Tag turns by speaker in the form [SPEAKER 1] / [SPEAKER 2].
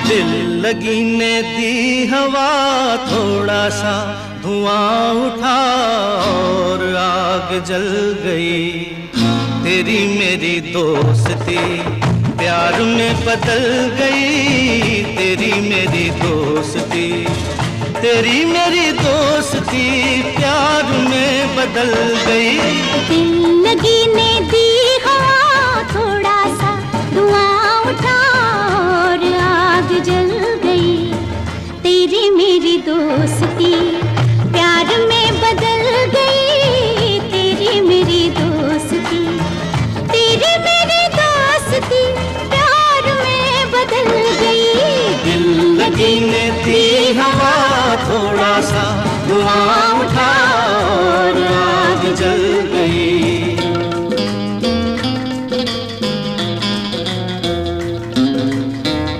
[SPEAKER 1] दिल लगी ने दी हवा थोड़ा सा धुआं उठा और आग जल गई। तेरी मेरी दोस्ती प्यार में बदल गई। तेरी मेरी दोस्ती, तेरी मेरी दोस्ती प्यार में बदल गई।
[SPEAKER 2] दिल लगी ने दी हवा थोड़ा सा धुआं उठा और आग जल गई। तेरी मेरी दोस्ती प्यार में बदल गई। तेरी मेरी दोस्ती, तेरी मेरी दोस्ती प्यार में बदल गई।
[SPEAKER 1] दिल लगी ने दी हवा थोड़ा सा धुआं